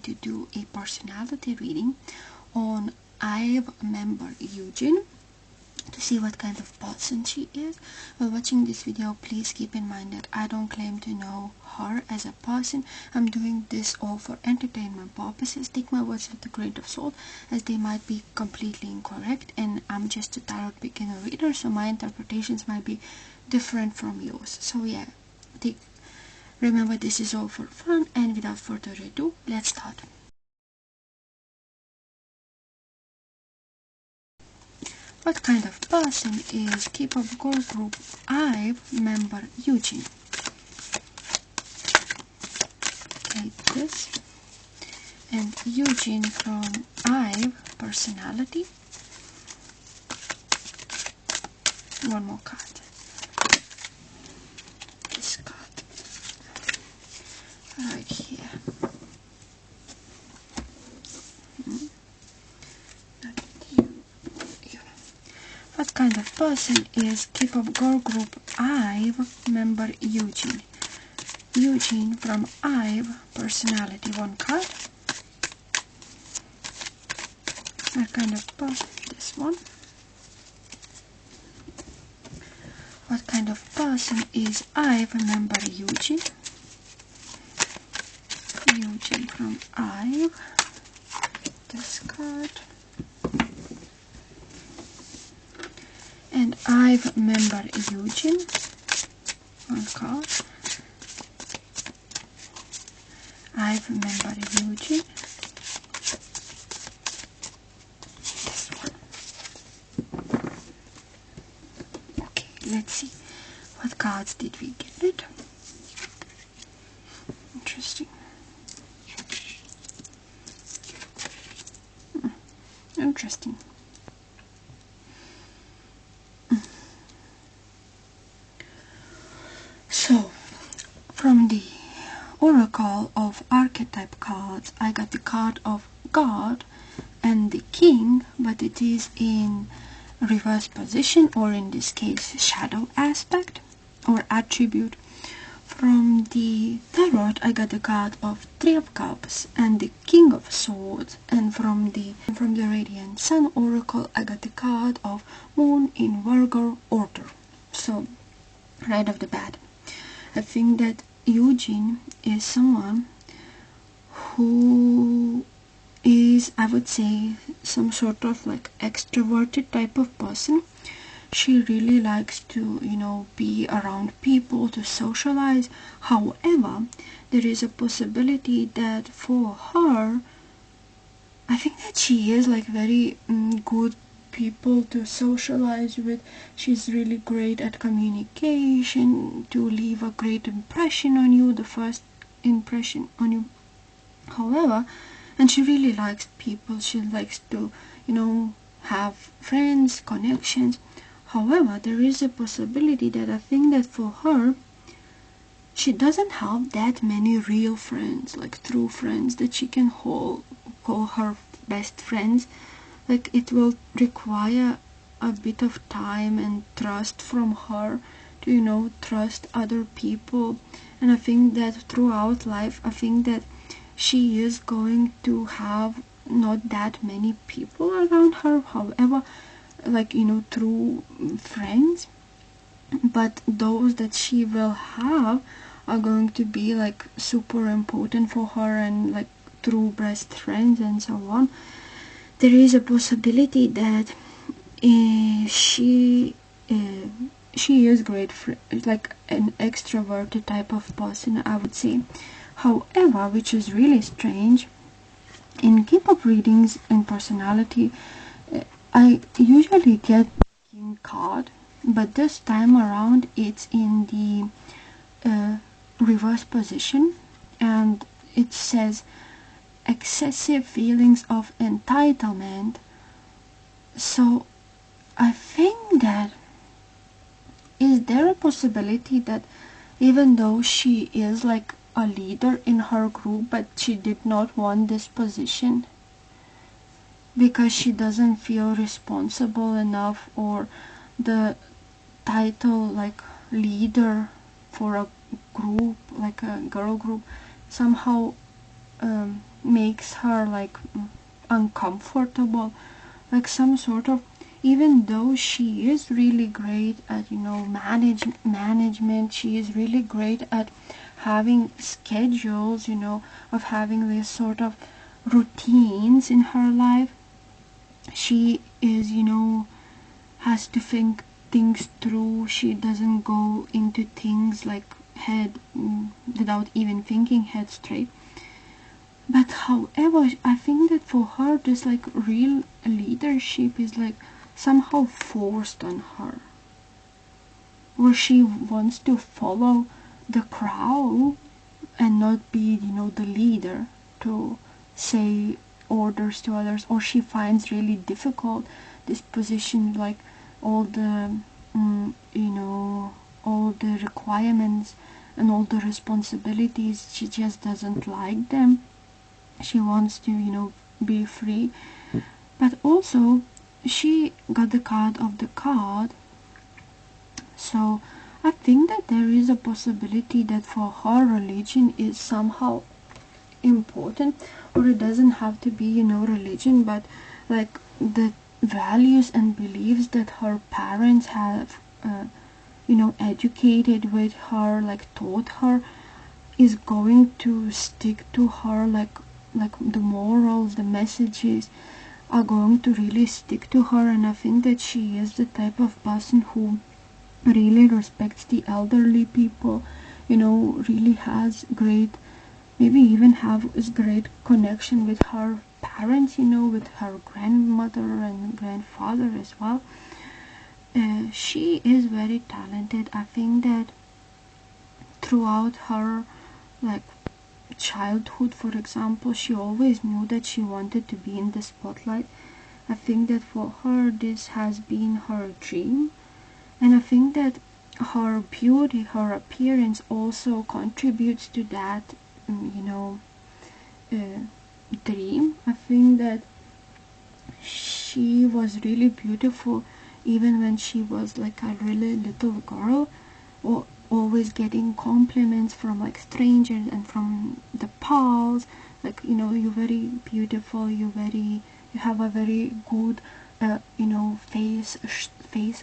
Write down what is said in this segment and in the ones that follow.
to do a personality reading on IVE member Yujin to see what kind of person she is. While watching this video, please keep in mind that I don't claim to know her as a person. I'm doing this all for entertainment purposes. Take my words with a grain of salt, as they might be completely incorrect, and I'm just a tarot beginner reader, so my interpretations might be different from yours. So yeah, remember, this is all for fun, and without further ado, let's start. What kind of person is K-pop girl group IVE member Yujin? Okay, this. And Yujin from IVE personality. One more card. This card. Right here. What kind of person is K-pop girl group IVE member Yujin? Yujin from IVE personality. One card. What kind of person? This one. What kind of person is IVE member Yujin? Yujin from IVE. This card. And IVE member Yujin. One card. IVE member Yujin. This one. Okay, let's see. What cards did we get? Interesting. Interesting. So, from the Oracle of Archetype cards, I got the card of God and the King, but it is in reverse position, or in this case, shadow aspect or attribute. From the Tarot, I got the card of Three of Cups and the King of Swords, and from the Radiant Sun Oracle, I got the card of Moon in Virgo order. So, right off the bat, I think that Yujin is someone who is, I would say, some sort of like extroverted type of person. She really likes to, be around people, to socialize. However, there is a possibility that for her, I think that she is like very good people to socialize with. She's really great at communication, to leave a great impression on you, the first impression on you. However, and she really likes people. She likes to, have friends, connections. However, there is a possibility that I think that for her, she doesn't have that many real friends, like true friends that she can call her best friends. Like, it will require a bit of time and trust from her to, trust other people. And I think that throughout life, I think that she is going to have not that many people around her. However, like, true friends. But those that she will have are going to be like super important for her, and like true best friends and so on. There is a possibility that she is great, like an extroverted type of person, I would say. However, which is really strange, in K-pop readings and personality, I usually get King card, but this time around it's in the reverse position, and it says excessive feelings of entitlement. So I think that, is there a possibility that even though she is like a leader in her group, but she did not want this position because she doesn't feel responsible enough, or the title like leader for a group, like a girl group, somehow makes her like uncomfortable, like some sort of, even though she is really great at management, she is really great at having schedules, of having this sort of routines in her life. She is, has to think things through. She doesn't go into things like head without even thinking head straight. But however, I think that for her, this like real leadership is like somehow forced on her, where she wants to follow the crowd and not be, the leader to say orders to others, or she finds really difficult this position, like all the, all the requirements and all the responsibilities. She just doesn't like them. She wants to, be free. But also, she got the card of the card. So I think that there is a possibility that for her, religion is somehow important, or it doesn't have to be, religion, but like the values and beliefs that her parents have, educated with her, like taught her, is going to stick to her, like the morals, the messages are going to really stick to her. And I think that she is the type of person who really respects the elderly people, really has great, maybe even have a great connection with her parents, with her grandmother and grandfather as well. She is very talented. I think that throughout her, like, childhood, for example, she always knew that she wanted to be in the spotlight. I think that for her, this has been her dream. And I think that her beauty, her appearance also contributes to that, dream. I think that she was really beautiful even when she was like a really little girl, or always getting compliments from like strangers and from the pals, like, you're very beautiful, you have a very good face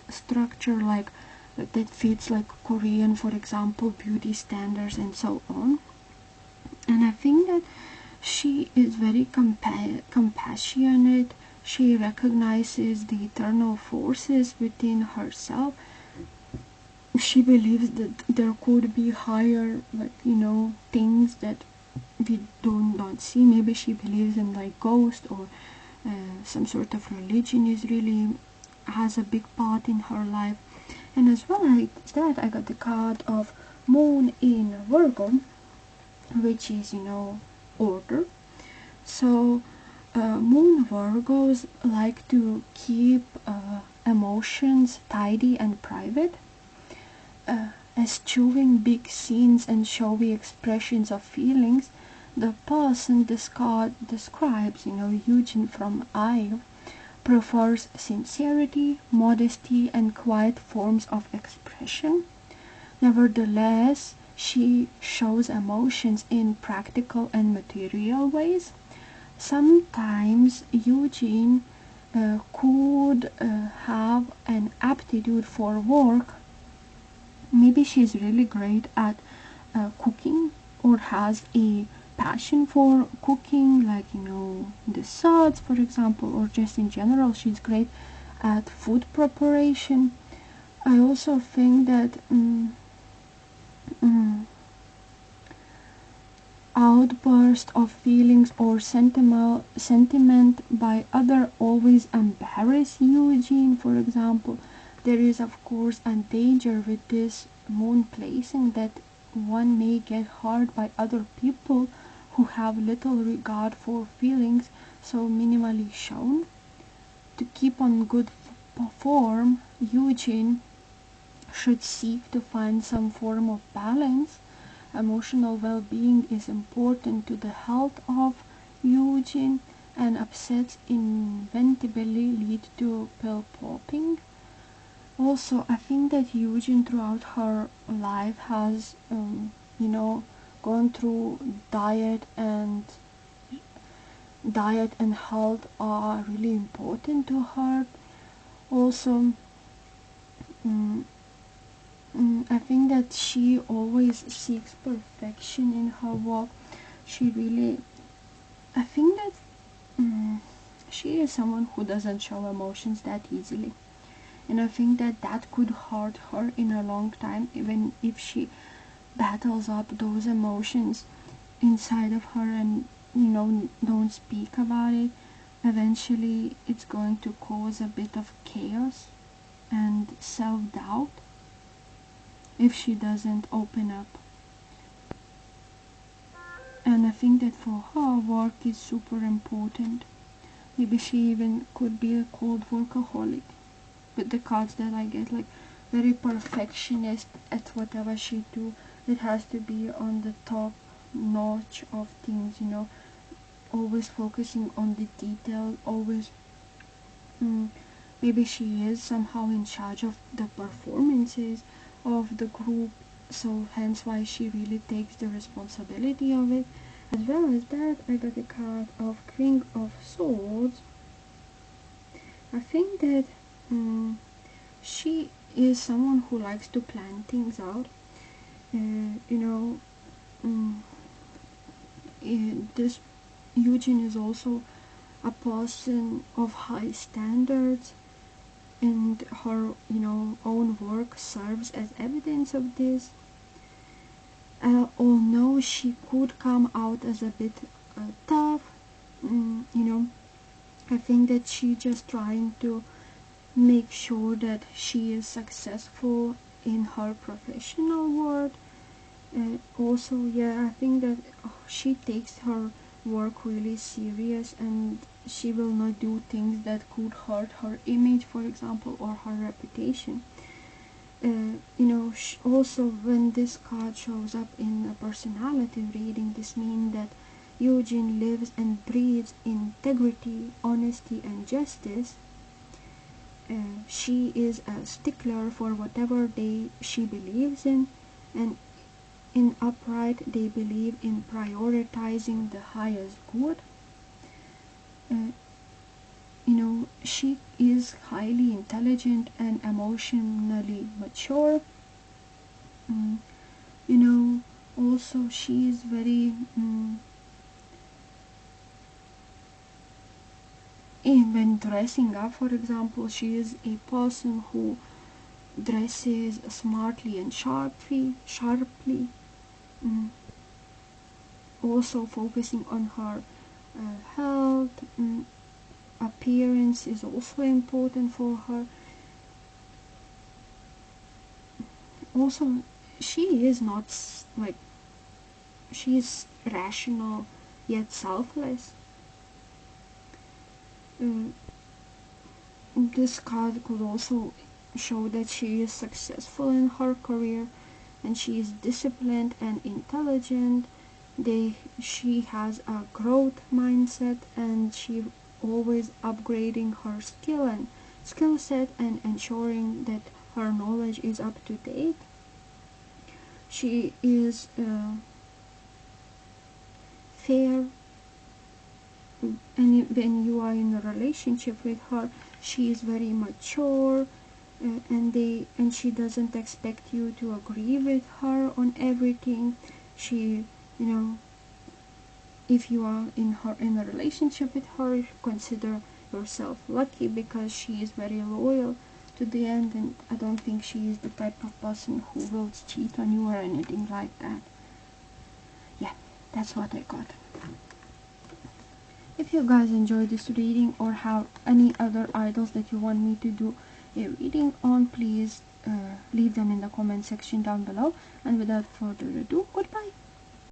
structure, like that fits like Korean, for example, beauty standards and so on. And I think that she is very compassionate. She recognizes the eternal forces within herself. She believes that there could be higher, like, things that we don't see. Maybe she believes in like ghosts, or some sort of religion is really has a big part in her life. And as well as that, I got the card of Moon in Virgo, which is, order. So Moon Virgos like to keep emotions tidy and private, eschewing big scenes and showy expressions of feelings. The person this card describes, Yujin from IVE, prefers sincerity, modesty, and quiet forms of expression. Nevertheless, she shows emotions in practical and material ways. Sometimes Eugene could have an aptitude for work. Maybe she's really great at cooking, or has a passion for cooking, like, desserts, for example, or just in general, she's great at food preparation. I also think that outburst of feelings or sentiment by other always embarrass Eugene, for example. There is of course a danger with this moon placing, that one may get hurt by other people who have little regard for feelings so minimally shown. To keep on good form, Eugene should seek to find some form of balance. Emotional well-being is important to the health of Eugene, and upsets inevitably lead to pill popping. Also, I think that Yujin throughout her life has, gone through diet and diet and health are really important to her. Also, I think that she always seeks perfection in her work. She really, I think that she is someone who doesn't show emotions that easily. And I think that that could hurt her in a long time, even if she battles up those emotions inside of her and, don't speak about it. Eventually, it's going to cause a bit of chaos and self-doubt if she doesn't open up. And I think that for her, work is super important. Maybe she even could be a cold workaholic. With the cards that I get, like very perfectionist at whatever she do. It has to be on the top notch of things, always focusing on the detail, always maybe she is somehow in charge of the performances of the group, so hence why she really takes the responsibility of it. As well as that, I got the card of King of Swords. I think that she is someone who likes to plan things out. This Yujin is also a person of high standards, and her, own work serves as evidence of this. Although she could come out as a bit tough, I think that she's just trying to make sure that she is successful in her professional world. Also, yeah, I think that she takes her work really serious, and she will not do things that could hurt her image, for example, or her reputation. Also, when this card shows up in a personality reading, this means that Yujin lives and breathes integrity, honesty, and justice. She is a stickler for whatever she believes in, and in upright they believe in prioritizing the highest good. She is highly intelligent and emotionally mature. Also she is very when dressing up, for example, she is a person who dresses smartly and sharply. Also focusing on her health. Appearance is also important for her. Also, she is not like, she is rational yet selfless. This card could also show that she is successful in her career, and she is disciplined and intelligent. She has a growth mindset, and she always upgrading her skill set and ensuring that her knowledge is up to date. She is fair, and when you are in a relationship with her, she is very mature, and she doesn't expect you to agree with her on everything. She, if you are in a relationship with her, consider yourself lucky, because she is very loyal to the end, and I don't think she is the type of person who will cheat on you or anything like that. Yeah, that's what I got. If you guys enjoyed this reading or have any other idols that you want me to do a reading on, please leave them in the comment section down below. And without further ado, goodbye.